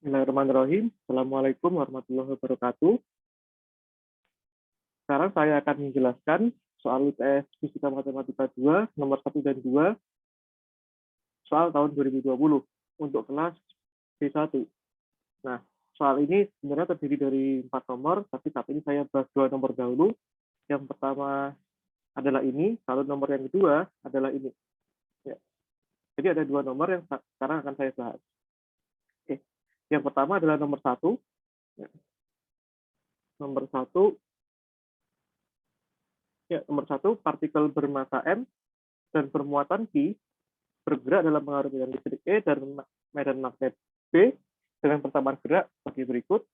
Bismillahirrahmanirrahim. Assalamualaikum warahmatullahi wabarakatuh. Sekarang saya akan menjelaskan soal UTS Fisika Matematika 2, nomor 1 dan 2, soal tahun 2020 untuk kelas B1. Nah, soal ini sebenarnya terdiri dari 4 nomor, tapi saat ini saya bahas 2 nomor dahulu. Yang pertama adalah ini, lalu nomor yang kedua adalah ini. Ya. Jadi ada 2 nomor yang sekarang akan saya bahas. Oke. Yang pertama adalah nomor 1. Ya. Nomor 1, partikel bermassa M dan bermuatan Q bergerak dalam pengaruh medan listrik E dan medan magnet B dengan persamaan gerak sebagai berikut.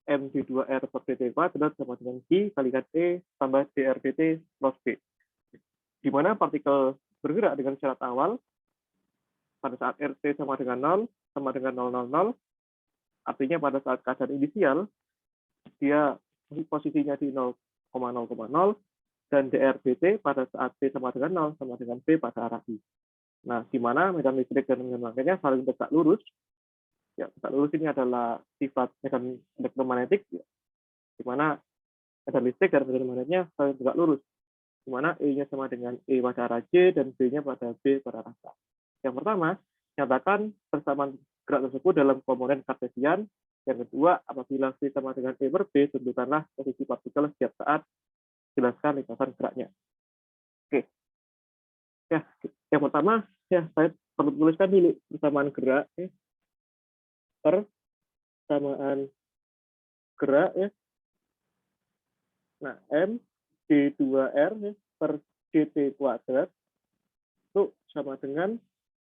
M d2R per dt kuadrat sama dengan Q kalikan E tambah dr dt plus B. Di mana partikel bergerak dengan syarat awal pada saat RT sama dengan 0, sama dengan 000, artinya pada saat keadaan inisial, dia posisinya di 0,0,0, dan dr dt pada saat T sama dengan 0, sama dengan B pada arah I. Nah, di mana medan listrik dan medan magnetnya saling tegak lurus. Ya, tegak lurus ini adalah sifat medan elektromagnetik, ya, di mana medan listrik dan medan magnetnya saling tegak lurus, di mana E-nya sama dengan E pada arah J dan B-nya pada B pada arah K. Yang pertama, nyatakan persamaan gerak tersebut dalam komponen kartesian. Yang kedua, apabila V sama dengan E per B, tentukanlah posisi partikel setiap saat. Jelaskan lintasan geraknya. Oke. Ya, yang pertama, ya saya perlu tuliskan dulu persamaan gerak, ya. Persamaan gerak, ya. Nah, M d2R, ya, per dt kuadrat itu sama dengan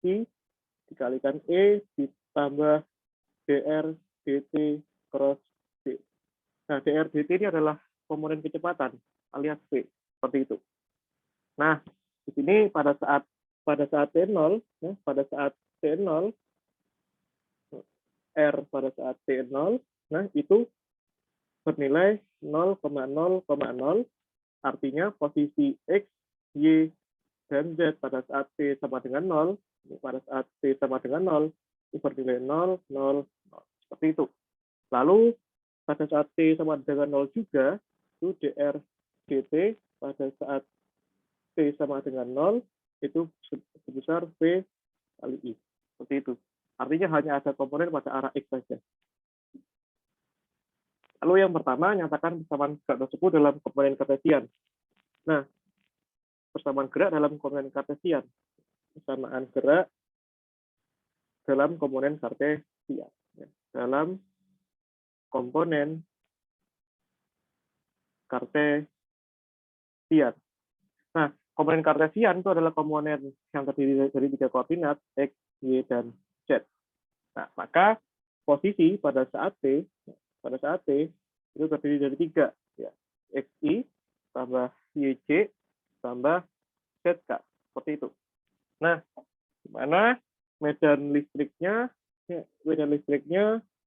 I dikalikan E ditambah dr dt cross B. Nah, dr dt ini adalah komponen kecepatan alias V, seperti itu. Nah, di sini pada saat T0, ya, pada saat T0, R pada saat T0, nah itu bernilai 0,0,0, artinya posisi X, Y, dan Z pada saat T sama dengan 0, pada saat T sama dengan 0, itu bernilai 0, 0, 0. Seperti itu. Lalu, pada saat T sama dengan 0 juga, itu dr dt pada saat T sama dengan 0, itu sebesar V kali I. Seperti itu. Artinya hanya ada komponen pada arah X saja. Lalu yang pertama, nyatakan persamaan gerak tersebut dalam komponen kartesian. Nah, persamaan gerak dalam komponen kartesian. Persamaan gerak dalam komponen kartesian. Dalam komponen kartesian. Nah, komponen kartesian itu adalah komponen yang terdiri dari 3 koordinat, X, Y, dan Z. Nah, maka posisi pada saat T itu terdiri dari 3, ya. XI tambah YJ tambah ZK, seperti itu. Nah, di mana medan listriknya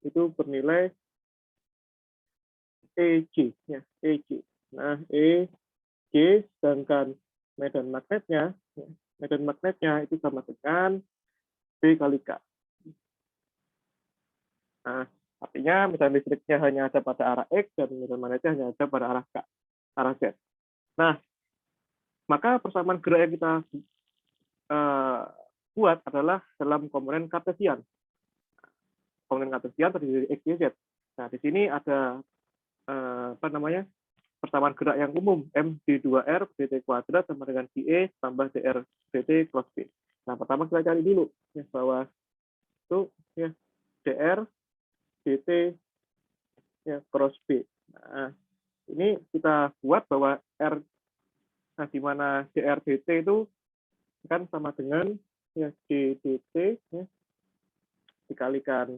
itu bernilai EJ, ya, EJ. Nah, EJ sedangkan medan magnetnya itu sama dengan B kali K. Nah, artinya medan listriknya hanya ada pada arah X dan medan magnetnya hanya ada pada arah K, arah Z. Nah, maka persamaan gerak yang kita buat adalah dalam komponen kartesian. Komponen kartesian terdiri dari X, Y, Z. Nah, di sini ada persamaan gerak yang umum, M d2R dt kuadrat sama dengan dE tambah dr dt cross B. Nah, pertama kita cari dulu ya, bahwa itu ya dr dt ya cross B. Nah, ini kita buat bahwa R, nah di mana dr dt itu kan sama dengan ya d dt ya, dikalikan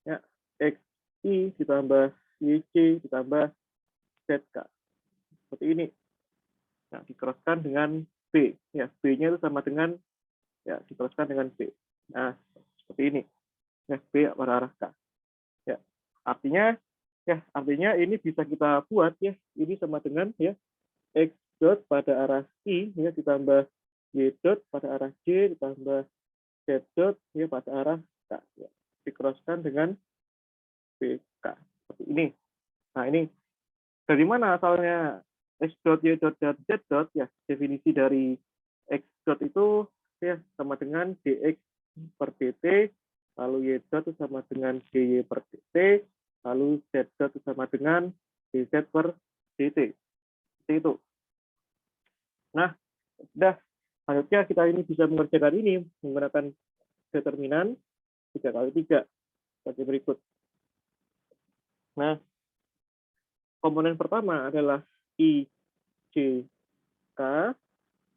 ya xi ditambah yc ditambah zk, seperti ini. Nah, dikeraskan dengan B. Ya, B-nya itu sama dengan ya dikeraskan dengan B. Nah, seperti ini. Ya, B pada arah K. Ya, artinya ini bisa kita buat ya, ini sama dengan ya X dot pada arah I ya ditambah Y dot pada arah J ditambah Z dot ya pada arah K. Ya. dikroskan dengan BK. Seperti ini. Nah, ini dari mana asalnya X dot Y dot dan Z dot? Ya, definisi dari X dot itu ya sama dengan DX per dt, lalu Y dot itu sama dengan DY per dt, lalu Z dot itu sama dengan DZ per dt. Seperti itu. Nah, sudah. Selanjutnya kita ini bisa mengerjakan ini menggunakan determinan 3 kali 3 seperti berikut. Nah, komponen pertama adalah I, J, K.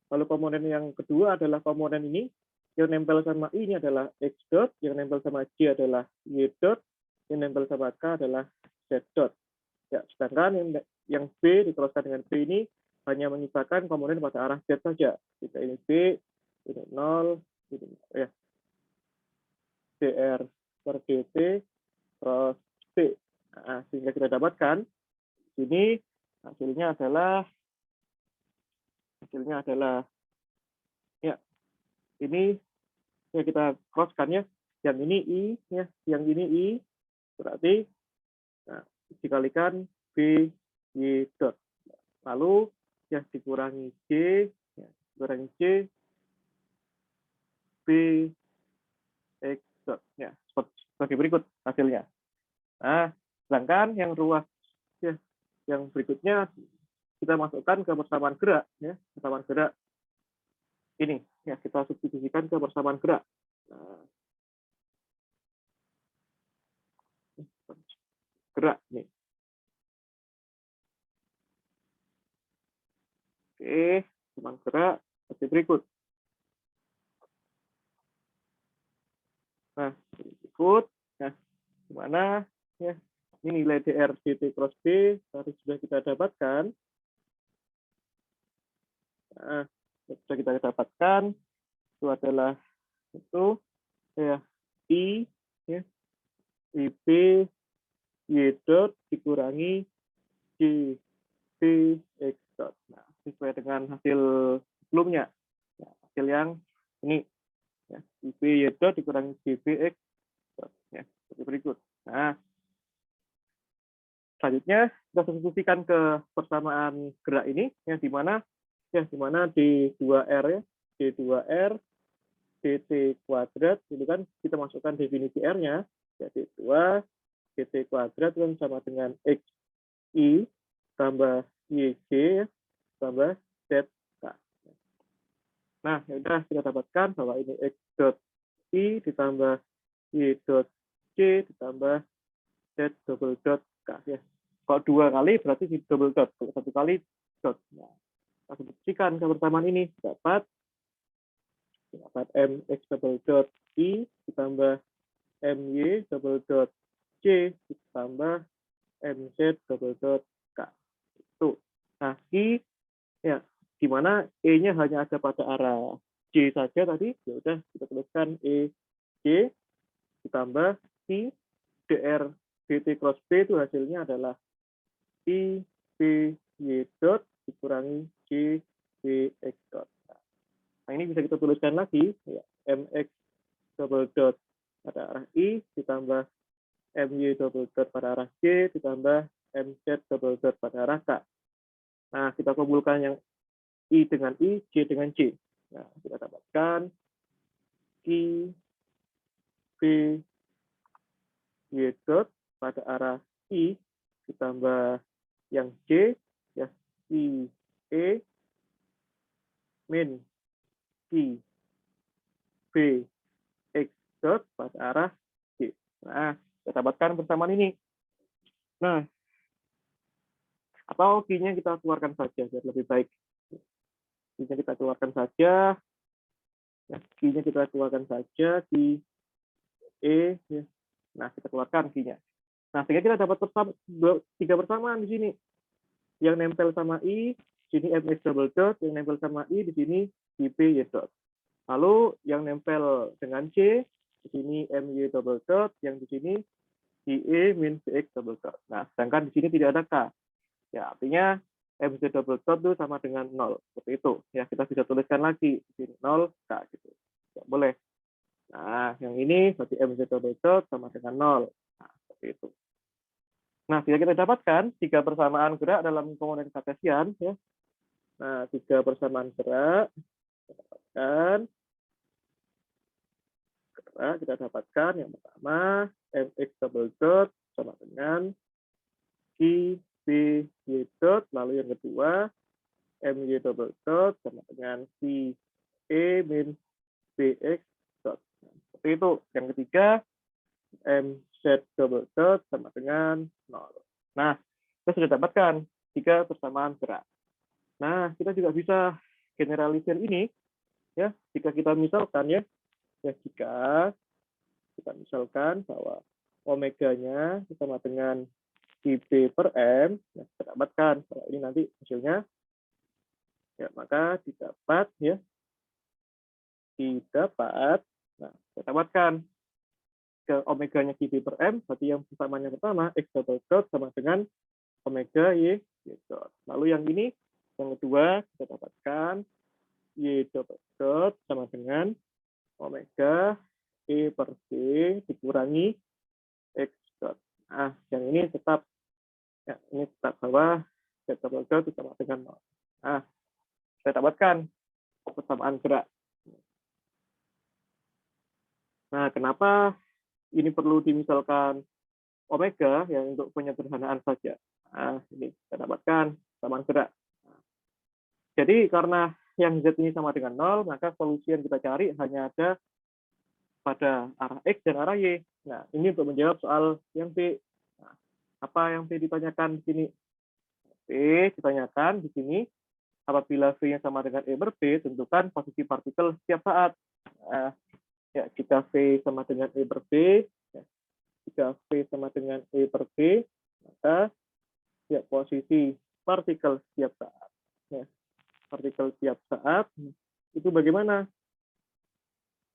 Lalu komponen yang kedua adalah komponen ini. Yang nempel sama I ini adalah X dot, yang nempel sama J adalah Y dot, yang nempel sama K adalah Z dot. Ya, sedangkan yang B dikroskan dengan B ini hanya menyisakan komponen pada arah Z saja. Jika ini B, ini 0, ini ya. dr per dt cross B. Nah, sehingga kita dapatkan ini hasilnya adalah ya ini ya kita crosskan ya, yang ini I ya, yang ini I berarti nah, dikalikan B Y dot, lalu ya dikurangi J ya, dikurangi J B X dot ya, seperti berikut hasilnya. Nah, sedangkan yang ruas ya yang berikutnya kita masukkan ke persamaan gerak ya, persamaan gerak ini ya, kita substitusikan ke persamaan gerak. Nah, gerak nih. Oke, persamaan gerak seperti berikut. Nah, berikut ya, dimana ya ini nilai dr dt cross b tadi sudah kita dapatkan. Nah, sudah kita dapatkan itu adalah itu ya I ya IB Y dot dikurangi J B X dot. Nah, sesuai dengan hasil sebelumnya. Ya, hasil yang ini ya, IB Y dot dikurangi J B X dot ya, seperti berikut. Nah, selanjutnya kita substitusikan ke persamaan gerak ini yang di mana D2R ya, D2R dt kuadrat itu kan kita masukkan definisi R-nya, jadi 2 dt kuadrat kan sama dengan XI tambah YG ya, tambah ZK. Nah, ya udah kita dapatkan bahwa ini X dot I ditambah Y dot C ditambah Z double dot K ya. Kalau 2 kali berarti di double dot, kalau 1 kali dot. Nah, kita substitusikan ke persamaan ini dapat mx double dot I ditambah my double dot c ditambah mz double dot k. Itu. Nah, I ya di mana e-nya hanya ada pada arah j saja tadi, ya udah kita tuliskan e j ditambah I dr dt cross b itu hasilnya adalah I b y dot dikurangi j b x dot. Nah, ini bisa kita tuliskan lagi, ya, mx double dot pada arah I ditambah my double dot pada arah j ditambah mz double dot pada arah k. Nah, kita kumpulkan yang I dengan I, J dengan J. Nah, kita dapatkan I B Y dot pada arah I ditambah yang J, ya, I E min I B X dot pada arah J. Nah, kita dapatkan persamaan ini. Nah, atau Q-nya kita keluarkan saja biar lebih baik. Q-nya kita keluarkan saja. Ya, Q-nya kita keluarkan saja di E. Ya. Nah, kita keluarkan Q-nya. Nah, sehingga kita dapat tiga persamaan di sini. Yang nempel sama I, di sini MX double dot, yang nempel sama I, di sini IB Y dot. Lalu yang nempel dengan C, di sini MY double dot, yang di sini IE min BX double dot. Nah, sedangkan di sini tidak ada K. Ya, artinya MZ double dot itu sama dengan 0. Seperti itu. Ya, kita bisa tuliskan lagi di sini 0 K gitu. Ya, boleh. Nah, yang ini berarti MZ double dot sama dengan 0. Nah, seperti itu. Nah, jika kita dapatkan 3 persamaan gerak dalam komponen kartesian, ya. Nah, 3 persamaan gerak, kita dapatkan yang pertama, MX double dot sama dengan Q, B, Y dot, lalu yang kedua, MY double dot sama dengan C, E min BX dot. Nah, seperti itu. Yang ketiga, MZ double dot sama dengan 0. Nah, kita sudah dapatkan 3 persamaan gerak. Nah, kita juga bisa generalisir ini, ya, jika kita misalkan jika kita misalkan bahwa omeganya sama dengan IB per M, ya, kita dapatkan kalau ini nanti hasilnya, ya, maka didapat, nah, kita dapatkan ke omeganya QB per M, berarti yang persamaan yang pertama, X double dot sama dengan omega Y dot. Lalu yang ini, yang kedua, kita dapatkan Y double dot sama dengan omega E per B dikurangi X dot. Nah, yang ini tetap, ya, ini tetap bahwa Z double dot sama dengan 0. Nah, saya dapatkan persamaan gerak. Nah, kenapa ini perlu dimisalkan omega yang untuk penyederhanaan saja? Nah, ini kita dapatkan persamaan gerak. Nah, jadi karena yang Z ini sama dengan 0, maka solusi yang kita cari hanya ada pada arah X dan arah Y. Nah, ini untuk menjawab soal yang B. Nah, apa yang B ditanyakan di sini? B ditanyakan di sini, apabila V-nya sama dengan E per B, tentukan posisi partikel setiap saat. Nah, ya, jika V sama dengan E per B, ya, jika V sama dengan E per B, maka ya, posisi partikel setiap saat. Ya, partikel setiap saat itu bagaimana?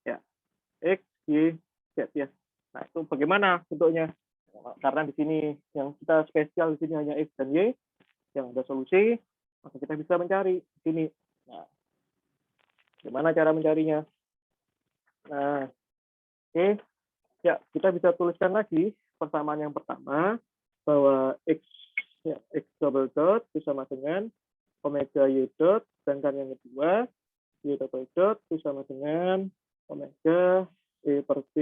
Ya, X, Y, Z, ya. Nah, itu bagaimana bentuknya? Karena di sini yang kita spesial di sini hanya X dan Y, yang ada solusi, maka kita bisa mencari di sini. Nah, gimana cara mencarinya? Nah, oke. Ya, kita bisa tuliskan lagi persamaan yang pertama, bahwa X, ya, X double dot itu sama dengan omega Y dot, sedangkan yang kedua, Y double dot itu sama dengan omega E per B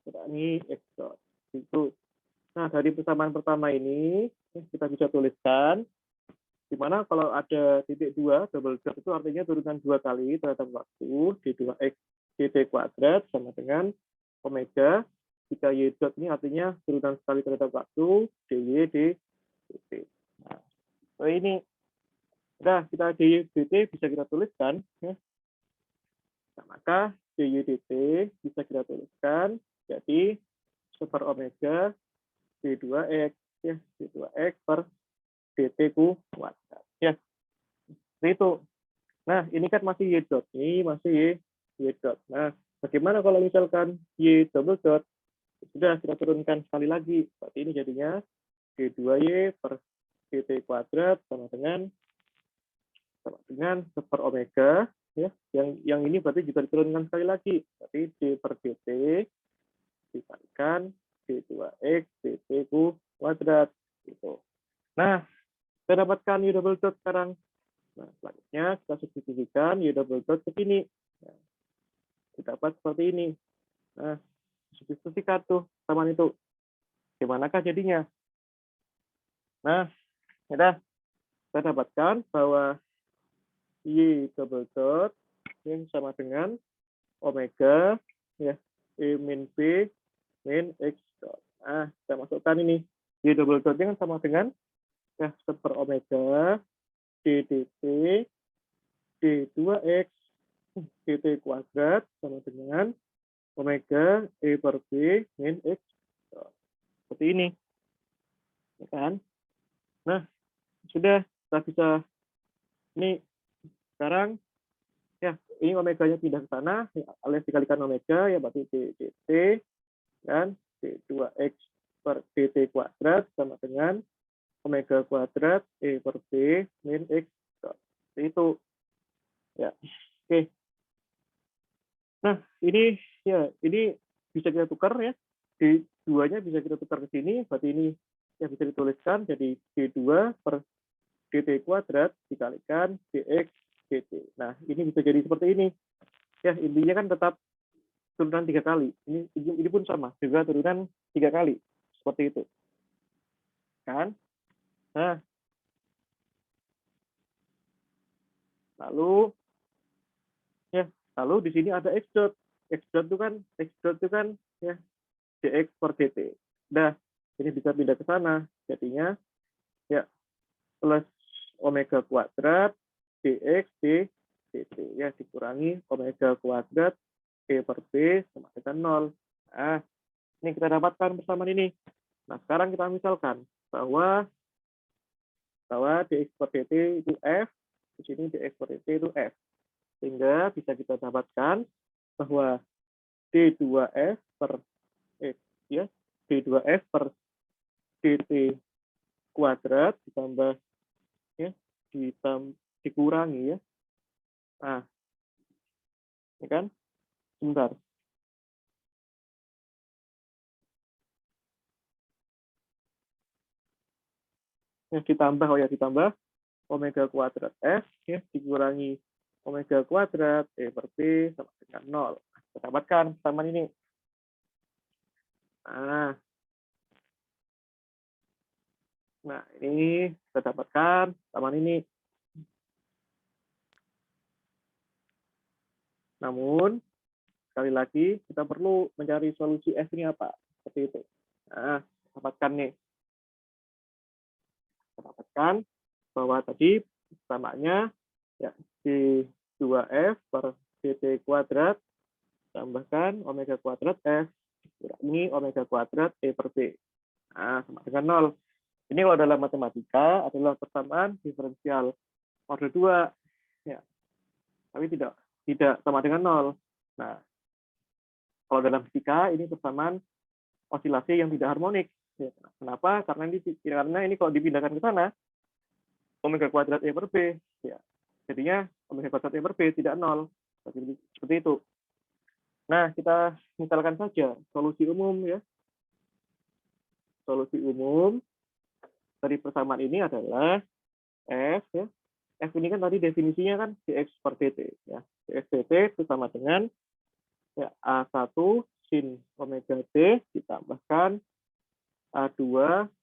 kurangi X dot. Itu. Nah, dari persamaan pertama ini, kita bisa tuliskan, di mana kalau ada titik 2 double dot itu artinya turunan 2 kali terhadap waktu, D2X dt kuadrat sama dengan omega, jika Y dot ini artinya turunan sekali terhadap waktu, dy dt. Nah, ini udah kita dy dt bisa kita tuliskan, ya. Nah, maka dy dt bisa kita tuliskan jadi super omega d2x, ya, d2x per dt kuadrat, ya. Seperti itu. Nah, ini kan masih Y dot, ini masih Y dot. Nah, bagaimana kalau misalkan Y double dot? Sudah kita turunkan sekali lagi. Berarti ini jadinya D2Y per dt kuadrat sama dengan super omega, ya. Yang ini berarti juga diturunkan sekali lagi. Berarti D per dt dikalikan D2X dt kuadrat gitu. Nah, kita dapatkan Y double dot sekarang. Nah, selanjutnya kita substitusikan Y double dot ke sini. Nah, didapat seperti ini. Nah, substitusikan tuh samaan itu. Gimanakah jadinya? Nah, kita dapatkan bahwa Y double dot yang sama dengan omega, ya, E min B min X dot. Nah, kita masukkan ini. Y double dot yang sama dengan, ya, super omega D dt D2X dt kuadrat sama dengan omega E per B min X. Seperti ini. Ya kan? Nah, sudah kita bisa, ini sekarang, ya, ini omeganya pindah ke sana, ya, alias dikalikan omega, ya, berarti D dt dan D2X per dt kuadrat sama dengan omega kuadrat E per B min X. Seperti itu. Ya, oke. Nah, ini ya ini bisa kita tukar ya. D2-nya bisa kita tukar ke sini, berarti ini yang bisa dituliskan jadi D2 per dt kuadrat dikalikan dx dt. Nah, ini bisa jadi seperti ini. Ya, intinya kan tetap turunan 3 kali. Ini pun sama, juga turunan 3 kali. Seperti itu. Kan? Nah, lalu di sini ada x dot. X dot itu kan ya dx per dt. Nah, ini bisa pindah ke sana. Jadinya ya plus omega kuadrat dx dt ya dikurangi omega kuadrat e per b sama dengan 0. Nah, ini kita dapatkan persamaan ini. Nah, sekarang kita misalkan bahwa dx per dt itu f, di sini dx per dt itu f. Sehingga bisa kita dapatkan bahwa d2f per ya d2f per dt kuadrat ditambah ya dikurangi ya. Nah, ini kan sebentar. Ya, ditambah omega kuadrat f ya dikurangi omega kuadrat e per b sama dengan 0. Kita dapatkan persamaan ini. Nah, ini kita dapatkan persamaan ini. Namun, sekali lagi kita perlu mencari solusi f ini apa. Seperti itu. Nah, dapatkan nih. Kita dapatkan bahwa tadi persamaannya ya d2f per dt kuadrat tambahkan omega kuadrat f kurangi omega kuadrat e per b. Nah, sama dengan 0. Ini kalau dalam matematika adalah persamaan diferensial order 2. Ya. Tapi tidak sama dengan 0. Nah, kalau dalam fisika ini persamaan osilasi yang tidak harmonik. Ya. Kenapa? Karena ini kalau dipindahkan ke sana, omega kuadrat e per b, ya jadinya omega kuadrat e per b tidak 0. Seperti itu. Nah, kita misalkan saja solusi umum ya. Solusi umum dari persamaan ini adalah f ya. F ini kan tadi definisinya kan dx per dt ya. Dx dt itu sama dengan ya A1 sin omega t ditambahkan A2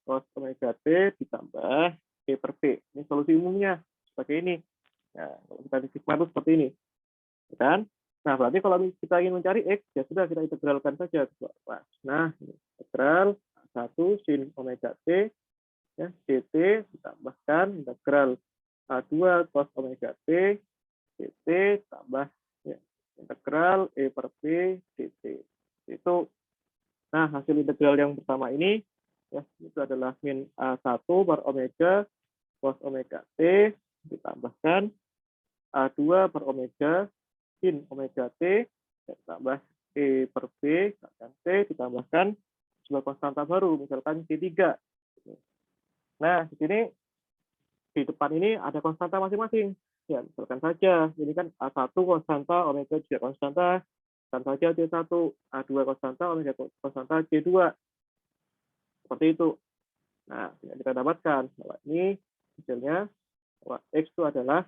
cos omega t ditambah E per B. Ini solusi umumnya sebagai ini. Nah, kalau kita disigma itu seperti ini. Kan? Nah, berarti kalau kita ingin mencari X, ya sudah kita integralkan saja. Nah, integral A1 sin omega t ya, dt ditambahkan integral A2 cos omega t dt tambah ya, integral E per B dt. Itu. Nah, hasil integral yang pertama ini ya itu adalah min A1 per omega cos omega t ditambahkan A2 per omega sin omega t ditambah E per B dan T ditambahkan sebuah konstanta baru, misalkan C3. Nah, di sini di depan ini ada konstanta masing-masing. Ya, misalkan saja, ini kan A1 konstanta, omega juga konstanta, dan saja C1, A2 konstanta, omega konstanta C2. Seperti itu. Nah, kita dapatkan bahwa ini hasilnya bahwa X itu adalah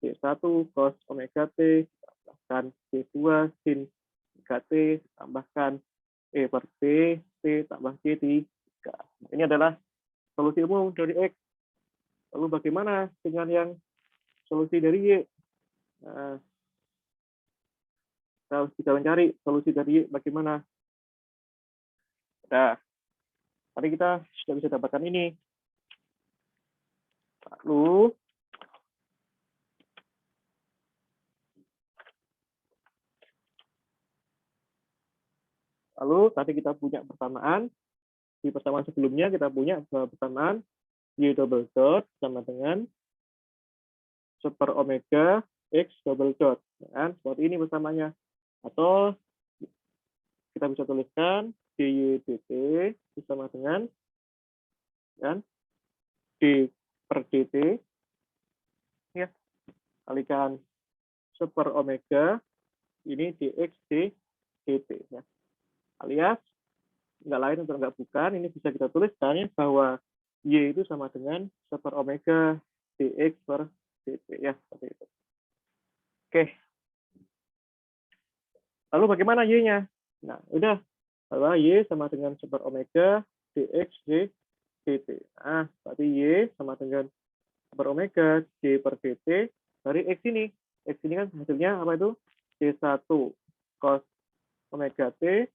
C1 cos omega T ditambahkan C2 sin omega T ditambahkan E per B T tambah C3. Nah, ini adalah solusi umum dari X. Lalu bagaimana dengan yang solusi dari Y? Nah, kita harus bisa mencari solusi dari Y bagaimana. Nah, tadi kita sudah bisa dapatkan ini. Lalu tadi kita punya persamaan. Di persamaan sebelumnya kita punya persamaan Y double dot sama dengan super omega X double dot. Kan? Seperti ini persamaannya. Atau kita bisa tuliskan dy dt sama dengan kan d per dt ya kalikan super omega ini dx dt ya. Alias nggak lain atau nggak bukan, ini bisa kita tuliskan ya, bahwa y itu sama dengan 1 per omega dx per dt ya, seperti itu. Oke. Lalu bagaimana y-nya? Nah, udah bahwa y sama dengan 1 per omega dx dt. Nah, berarti y sama dengan 1 per omega d per dt dari x ini. X ini kan hasilnya apa itu? C1 cos omega t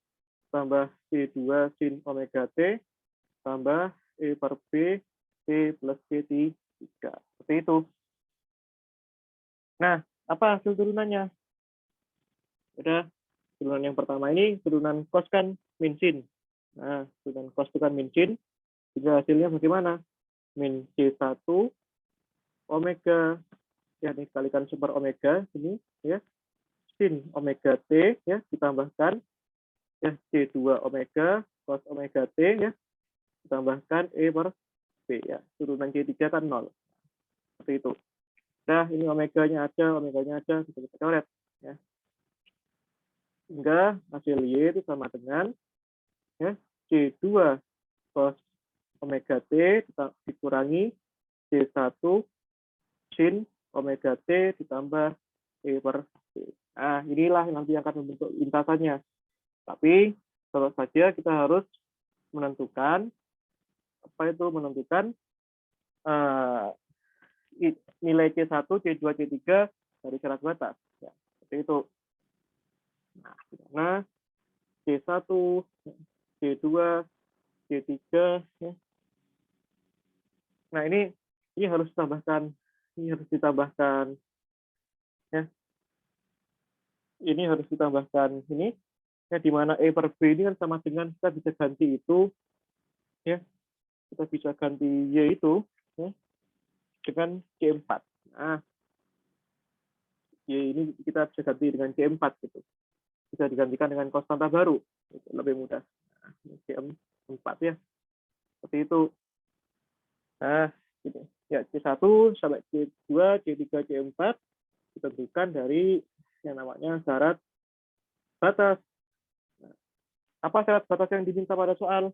tambah C2 sin omega t tambah E per B T plus C3. Seperti itu. Nah, apa hasil turunannya? Udah, turunan yang pertama ini turunan cos kan min sin. Nah, turunan cos itu kan min sin. Juga hasilnya bagaimana? Min C1 omega, ya dikalikan super omega ini ya, sin omega T ya, ditambahkan ya C2 omega cos omega T ya, ditambahkan E per B ya. Turunan C3 kan 0. Seperti itu. Nah, ini omeganya ada, kita coret ya. Sehingga hasil Y itu sama dengan ya, C2 cos omega T dikurangi C1 sin omega T ditambah E per B. Nah, inilah yang nanti akan membentuk lintasannya. Tapi, tentu saja kita harus menentukan nilai C1, C2, C3 dari syarat batas. Ya, seperti itu. Nah, karena C1, C2, C3, ya. Nah, ini harus ditambahkan, ya. Ini harus ditambahkan ini, ya, di mana E per B ini kan sama dengan kita bisa ganti itu, ya, kita bisa ganti Y itu, ya, dengan C4. Nah, Y ini kita bisa ganti dengan C4 gitu. Bisa digantikan dengan konstanta baru, gitu, lebih mudah. Nah, C4 ya, seperti itu. Nah, gitu. Ya, C1 sampai C2, C3, C4 ditentukan dari yang namanya syarat batas. Nah, apa syarat batas yang diminta pada soal?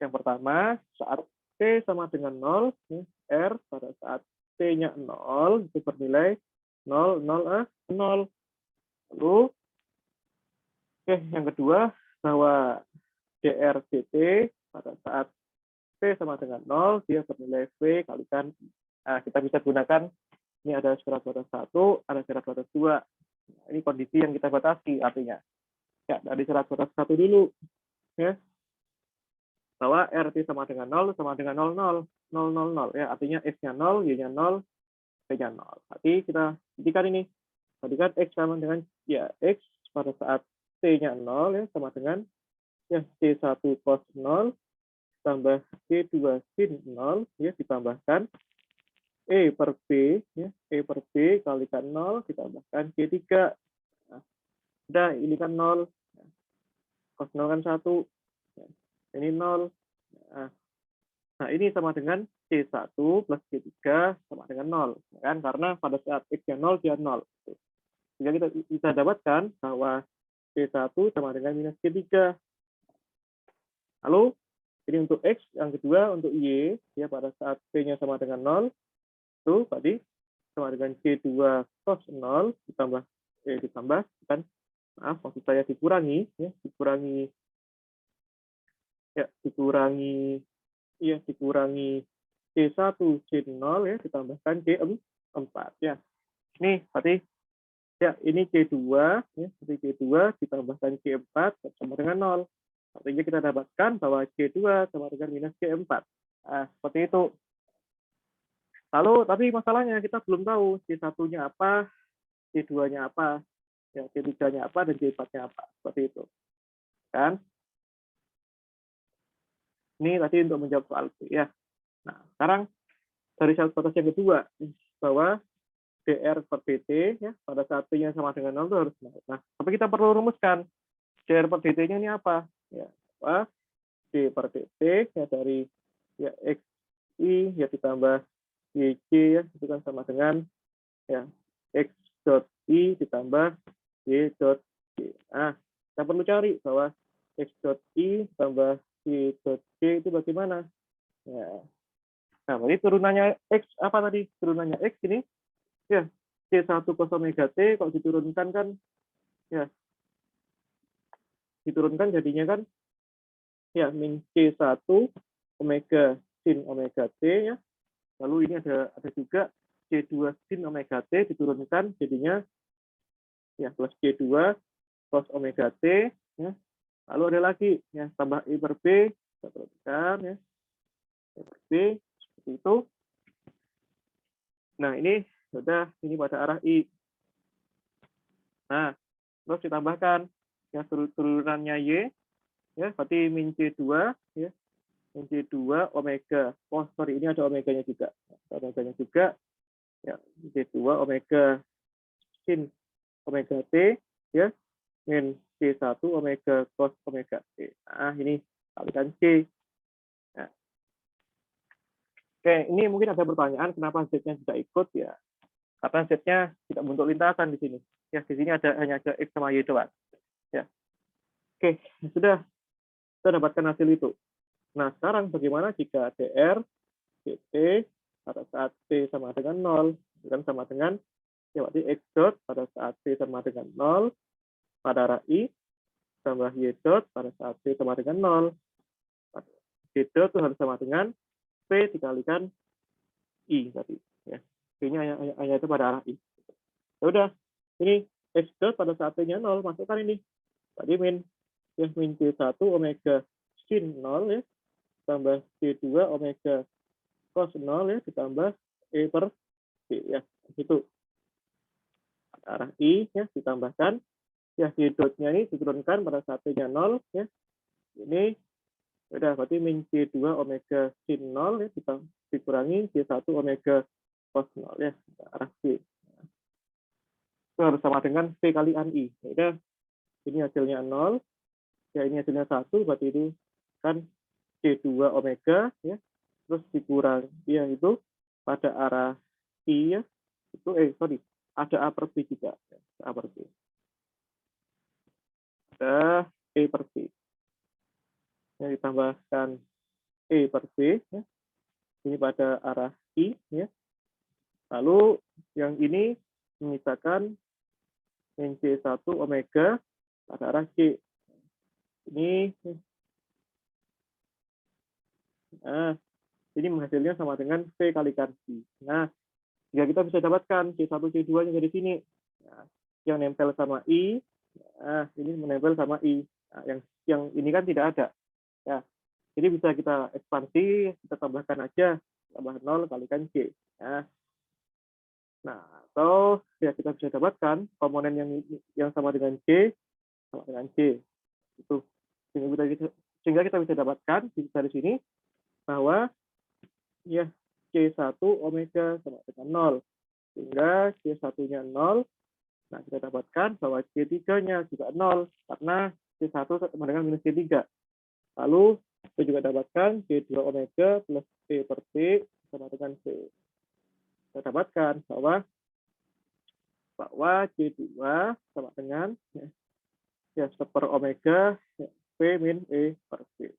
Yang pertama, saat T sama dengan 0, R pada saat T-nya 0, itu bernilai 0, 0, 0. Lalu, yang kedua, bahwa dr dt pada saat T sama dengan 0, dia bernilai V kalikan, kita bisa gunakan, ini ada syarat batas 1, ada syarat batas 2. Nah, ini kondisi yang kita batasi artinya. Ya, dari syarat batas 1 dulu. Ya. Bahwa RT sama dengan 0, sama dengan 0, 0, 0, 0, 0. Ya, artinya X-nya 0, Y-nya 0, P-nya 0. Berarti kita jadikan ini. Jadikan X sama dengan, ya, X pada saat T-nya 0, ya, sama dengan ya, C1 cos 0, tambah C2 sin 0, ya, ditambahkan E per B, ya, E per B kalikan 0, ditambahkan C3. Nah, udah, ini kan 0. Cos 0 kan 1. Ini 0. Nah, ini sama dengan C1 plus C3 sama dengan 0. Kan? Karena pada saat X-nya 0, dia 0. Sehingga kita bisa dapatkan bahwa C1 sama dengan minus C3. Lalu, ini untuk X, yang kedua untuk Y, ya pada saat P-nya sama dengan 0, itu tadi sama dengan C2 cos 0, ditambah, kan, maaf, maksud saya dikurangi, ya, dikurangi C1 sin 0, ya, ditambahkan C4, ya. Ini berarti ya ini C2, ya, C2 ditambahkan C4 sama dengan 0. Artinya kita dapatkan bahwa C2 sama dengan minus C4. Nah, seperti itu. Lalu, tapi masalahnya kita belum tahu C1-nya apa, C2-nya apa, ya, C3-nya apa, dan C4-nya apa. Seperti itu. Kan? Ini tadi untuk menjawab soal itu, ya. Nah, sekarang dari syarat batas yang kedua, bahwa dr per dt, ya, pada saat T-nya sama dengan 0 itu harus 0. Nah, tapi kita perlu rumuskan dr per dt-nya ini apa? Ya, apa? D per dt, ya, dari ya, xi, ya, ditambah yj, ya, itu kan sama dengan ya, x dot i ditambah y dot y. Nah, Kita perlu cari bahwa x dot i tambah y dot j itu bagaimana. Ya. Nah, berarti turunannya x apa tadi? Turunannya x ini ya C1 cos omega T kalau diturunkan kan ya diturunkan jadinya kan ya min C1 omega sin omega T ya. Lalu ini ada juga C2 sin omega T diturunkan jadinya ya plus C2 cos omega T ya. Lalu ada lagi ya tambah E per B kita perhatikan ya. E per B seperti itu. Nah, ini sudah ini pada arah I. Nah, terus ditambahkan ya turunannya Y ya berarti min C2 ya. Min C2 omega. Oh, sorry ini ada omeganya juga. Omeganya juga ya C2 omega sin omega T ya min C1 omega cos omega T. Nah, ini kalikan C. Nah. Oke, ini mungkin ada pertanyaan kenapa Z-nya tidak ikut ya. Karena Z-nya tidak bentuk lintasan di sini. Ya, di sini hanya ada X sama Y doang. Ya. Oke, sudah kita dapatkan hasil itu. Nah, sekarang bagaimana jika DR dt pada saat T sama dengan 0, kan sama dengan ya berarti X dot pada saat T sama dengan 0 pada arah I tambah Y dot pada saat T sama dengan 0. Y dot itu harus sama dengan P dikalikan I tadi. Ya. P-nya hanya itu pada arah I. Ya udah, ini X dot pada saat T-nya 0, masukkan ini. Tadi min C1 omega sin 0 ya, tambah C2 omega cos 0 ya, ditambah E per B ya. Itu. Arah I ya, ditambahkan. Ya, Y dot-nya ini diturunkan pada saat T-nya 0 ya. Ini udah berarti min C2 omega sin 0 ya, kita dikurangi C1 omega cos 0 ya, arah B. Itu harus sama dengan P kali I. Ya udah, ini hasilnya 0. Ya, ini hasilnya 1, berarti itu kan C2 omega ya. Terus dikurang ya itu pada arah I ya. Itu ada A per B juga. Ya, A per B. Ada E per B. Yang ditambahkan E per B ya. Ini pada arah I ya. Lalu yang ini menyisakan min C1 omega pada arah C. Ini nah, ini hasilnya sama dengan P kalikan I. Nah, jika kita bisa dapatkan C1 C2 nya dari sini. Nah, yang nempel sama I, nah, ini menempel sama I. Nah, yang ini kan tidak ada. Ya. Jadi bisa kita ekspansi, kita tambahkan aja tambah 0 kalikan C. Nah, atau ya kita bisa dapatkan komponen yang sama dengan C sama dengan C. Itu sehingga kita bisa dapatkan dari sini bahwa ya C1 omega sama dengan 0. Sehingga C1-nya 0. Nah, kita dapatkan bahwa C3-nya juga 0 karena C1 sama dengan minus C3. Lalu kita juga dapatkan C2 omega plus P per T sama dengan C. Kita dapatkan bahwa C2 sama dengan ya seper omega ya, P min E per T.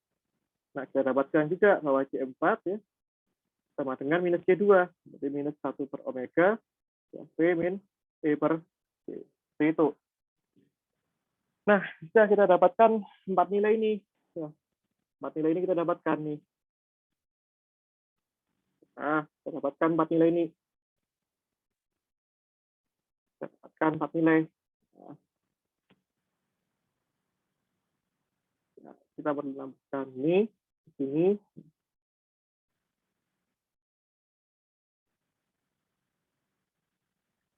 Nah, kita dapatkan juga bahwa C4 ya sama dengan minus C2, jadi minus 1 per omega ya, P min E per T. Itu. Nah, bisa kita dapatkan 4 nilai ini. Ya, 4 nilai ini kita dapatkan nih. Nah, kita dapatkan 4 nilai ini. Kita dapatkan 4 nilai. Nah, kita menambahkan ini di sini.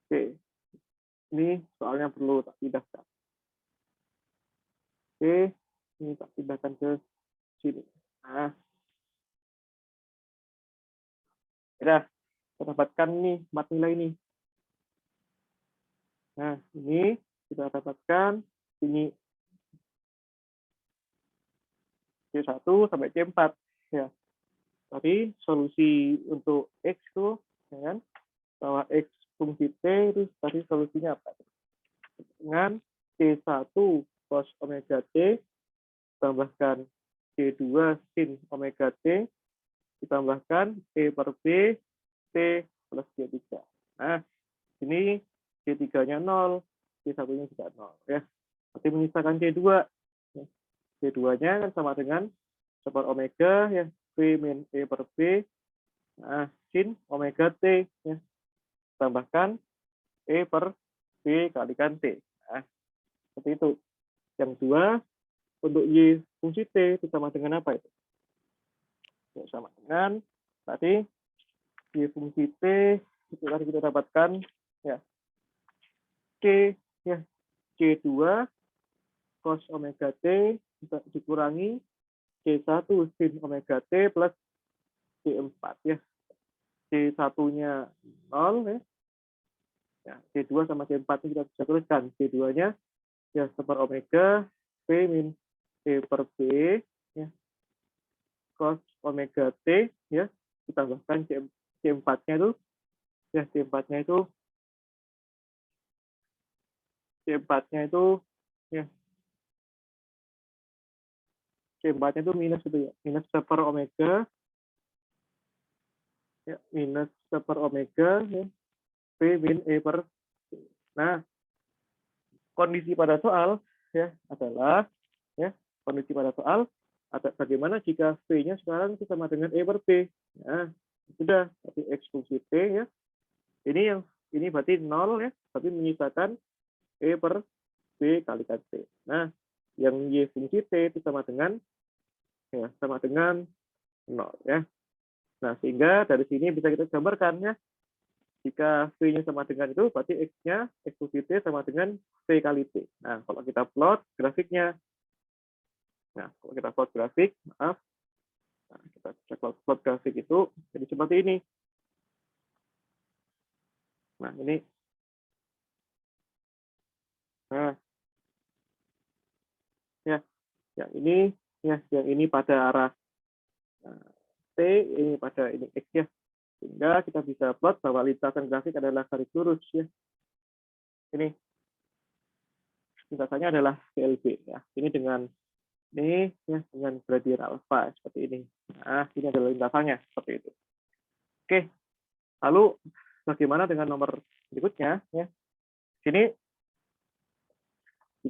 Oke. Ini soalnya perlu tak pindahkan. Oke, ini tak pindahkan ke sini. Nah, ya, kita dapatkan nih 4 nilai ini. Nah, ini kita dapatkan ini C1 sampai C4 ya. Tadi solusi untuk X itu ya kan, bahwa X fungsi T itu tadi solusinya apa? Dengan C1 cos omega T, tambahkan C2 sin omega T, ditambahkan E per B, T plus C3. Nah, ini C3-nya 0, C1-nya juga 0. Ya. Berarti menyisakan C2. C2-nya kan sama dengan per omega, ya, V min E per B, nah, sin omega T. Ya. Tambahkan E per B kalikan T. Nah, seperti itu. Yang dua, untuk Y fungsi T itu sama dengan apa itu? Ya, sama dengan tadi Y fungsi T itu tadi kita dapatkan ya C ya C2 cos omega T dikurangi C1 sin omega T plus C4 ya. C1-nya 0 ya. Ya, C2 sama C4 ini kita bisa tuliskan. C2-nya ya per omega V min E per B ya cos omega T ya ditambahkan C4-nya itu ya C4-nya itu ya C4-nya itu minus itu ya minus per omega ya minus per omega ya V min E per B. Nah kondisi pada soal ya adalah ya kondisi pada soal ada bagaimana jika V-nya sekarang itu sama dengan E per B. Nah sudah berarti X fungsi T ya ini berarti 0 ya tapi menyisakan E per B kalikan T. Nah yang Y fungsi T itu sama dengan 0 ya. Nah, sehingga dari sini bisa kita gambarkan ya. Jika V-nya sama dengan itu, berarti X-nya, X fungsi T sama dengan V kali T. Nah, kalau kita plot grafiknya, nah, kalau kita plot grafik, maaf, nah, kita cek plot grafik itu jadi seperti ini. Nah, ini. Nah, ya, yang ini pada arah T, ini pada ini X ya. Sehingga kita bisa plot bahwa lintasan grafik adalah garis lurus ya. Ini lintasannya adalah CLB ya. Ini dengan ya dengan gradien alfa seperti ini. Nah, ini adalah lintasannya seperti itu. Oke. Lalu bagaimana dengan nomor berikutnya ya? Di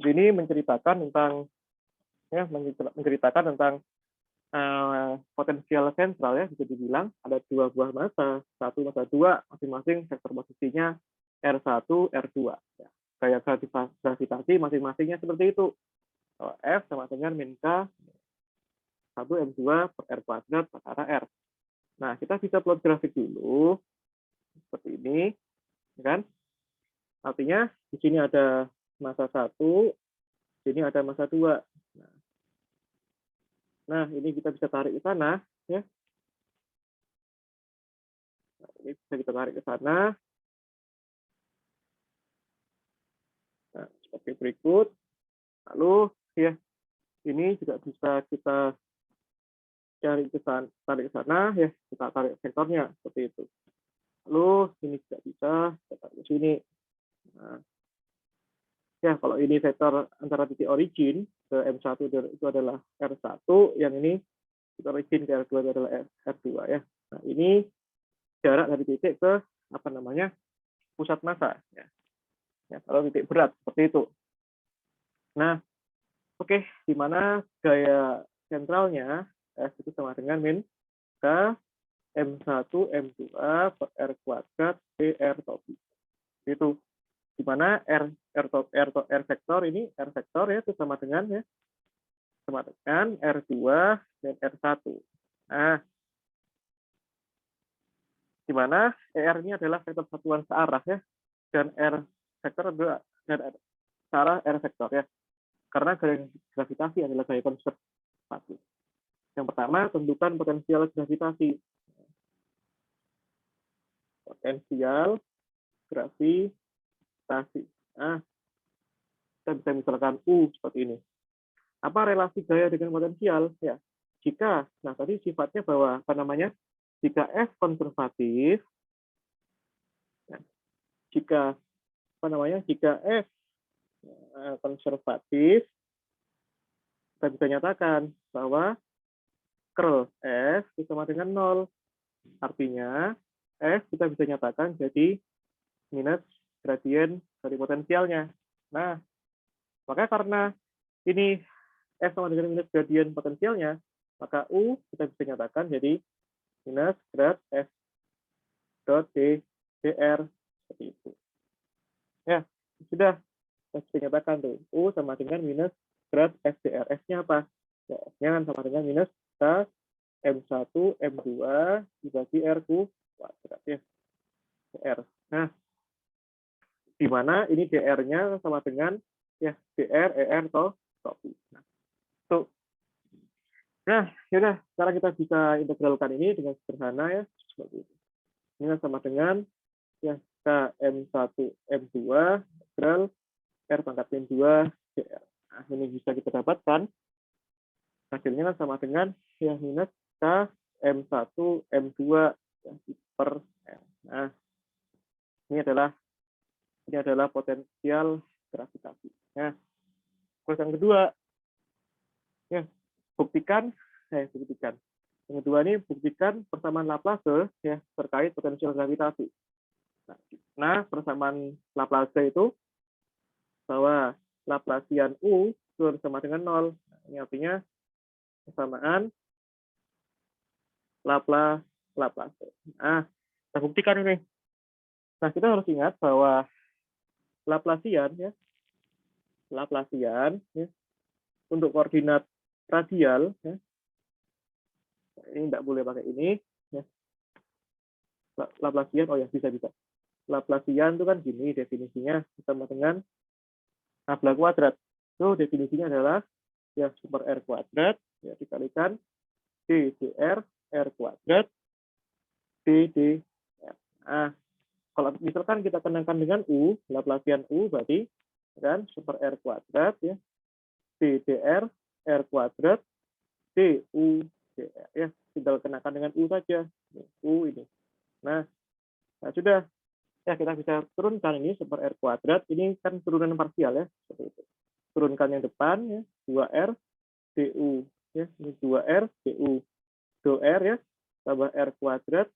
sini menceritakan tentang potensial sentral ya, bisa dibilang ada dua buah massa, satu massa dua, masing-masing vektor posisinya R1, R2. Ya. Gaya gravitasi masing-masingnya seperti itu. F sama dengan min K 1 M2 per R kuadrat per arah R. Nah, kita bisa plot grafik dulu, seperti ini, kan? Artinya, di sini ada massa 1, di sini ada massa 2. Nah, ini kita bisa tarik ke sana, ya. Nah, ini bisa kita tarik ke sana. Nah, seperti berikut. Lalu, ya, ini juga bisa kita tarik ke sana, ya, kita tarik vektornya seperti itu. Lalu ini juga bisa kita tarik ke sini. Nah, ya, kalau ini vektor antara titik origin ke M1 itu adalah R1, yang ini titik origin ke R2 itu adalah R2 ya. Nah, ini jarak dari titik ke pusat massa ya. Ya, kalau titik berat seperti itu. Nah, oke, di mana gaya sentralnya S itu sama dengan min K M1 M2 per R kuadrat PR topi. Itu di mana R vektor ini R vektor ya itu sama dengan R2 dan R1. Nah, di mana ER ini adalah vektor satuan searah ya dan R vektor adalah searah R vektor ya. Karena gaya gravitasi adalah gaya konservatif. Yang pertama, tentukan potensial gravitasi. Potensial gravitasi. Nah, kita bisa misalkan U seperti ini. Apa relasi gaya dengan potensial? Ya, nah tadi sifatnya bahwa jika F konservatif, ya, jika F konservatif, kita bisa nyatakan bahwa curl S itu sama dengan 0. Artinya, S kita bisa nyatakan jadi minus gradien dari potensialnya. Nah, makanya karena ini S sama dengan minus gradien potensialnya, maka U kita bisa nyatakan jadi minus grad S dot D dr seperti itu. Ya, sudah kita bisa nyatakan tuh U sama dengan minus grad S dr. S-nya apa? Ya, S-nya kan sama dengan minus K M1 M2 dibagi R kuadrat ya. dr. Nah, di mana ini dr-nya sama dengan ya dr er atau topi. Nah, tuh. Nah, yaudah, sekarang kita bisa integralkan ini dengan sederhana ya seperti itu. Ini sama dengan ya Km1 M2 integral R pangkat min 2 dr. Nah, ini bisa kita dapatkan hasilnya sama dengan ya minus Km1 M2 ya, per R. Nah, ini adalah potensial gravitasi. Nah, terus yang kedua, ya buktikan. Yang kedua ini buktikan persamaan Laplace ya terkait potensial gravitasi. Nah, persamaan Laplace itu bahwa Laplacian U itu sama dengan 0. Nah, ini artinya persamaan Laplace. Nah, kita buktikan ini. Nah, kita harus ingat bahwa Laplacian ya untuk koordinat radial ya, ini tidak boleh pakai ini ya. Laplacian, oh ya bisa. Laplacian itu kan gini definisinya sama dengan nabla kuadrat. Itu definisinya adalah ya super R kuadrat ya dikalikan D dr R kuadrat D dr. Nah, kalau misalkan kita kenakan dengan U, Laplacian U berarti kan super R kuadrat ya D dr R kuadrat D U dr ya, tinggal kenakan dengan U saja. U ini. Nah, sudah ya kita bisa turunkan ini super R kuadrat. Ini kan turunan parsial ya seperti itu. Turunkan yang depan ya 2R du ya, ini 2R du do R ya tambah R kuadrat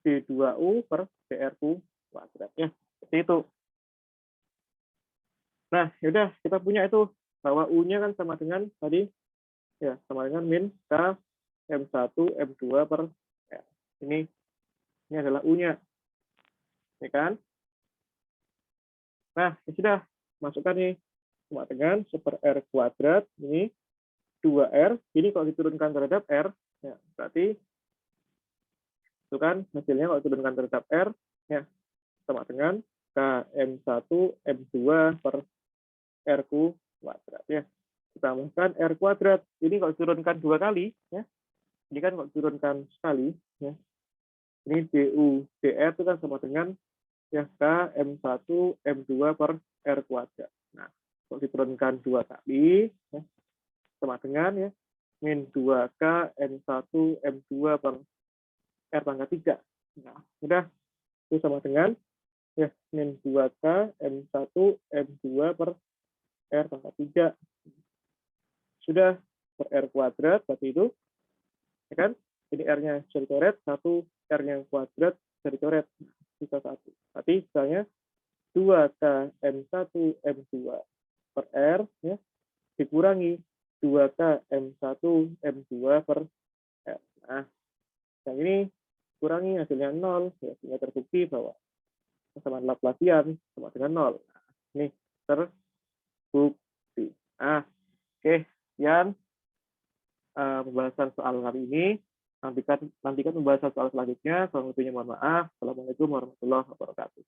D2U per dr kuadrat ya. Seperti itu. Nah, yaudah kita punya itu bahwa U-nya kan sama dengan tadi ya sama dengan min K M1 M2 per R. Ini adalah U-nya. Ya kan? Nah, ya sudah masukkan nih sama dengan super R kuadrat ini 2R. Ini kalau diturunkan terhadap R ya berarti itu kan hasilnya kalau diturunkan terhadap R ya sama dengan Km1 M2 per R kuadrat ya. Ditambahkan R kuadrat. Ini kalau diturunkan 2 kali ya. Ini kan kalau diturunkan sekali ya. Ini du dr itu kan sama dengan ya Km1 M2 per R kuadrat. Nah, kalau diturunkan 2 kali ya, sama dengan ya min 2K M1 M2 per R pangkat 3. Nah, sudah itu sama dengan ya min 2K M1 M2 per R pangkat 3. Sudah per R kuadrat berarti itu ya kan? Ini R-nya bisa dicoret, 1 R-nya kuadrat bisa dicoret. Bisa 1. Berarti misalnya 2K M1 M2 per R ya dikurangi 2K M1 M2 per R. Nah, yang ini kurangi hasilnya 0 ya, sehingga terbukti bahwa persamaan Laplacian sama dengan 0. Nah, ini terbukti. Nah, oke, sekian pembahasan soal hari ini. Nantikan pembahasan soal selanjutnya. Kurang lebihnya mohon maaf. Assalamualaikum warahmatullahi wabarakatuh.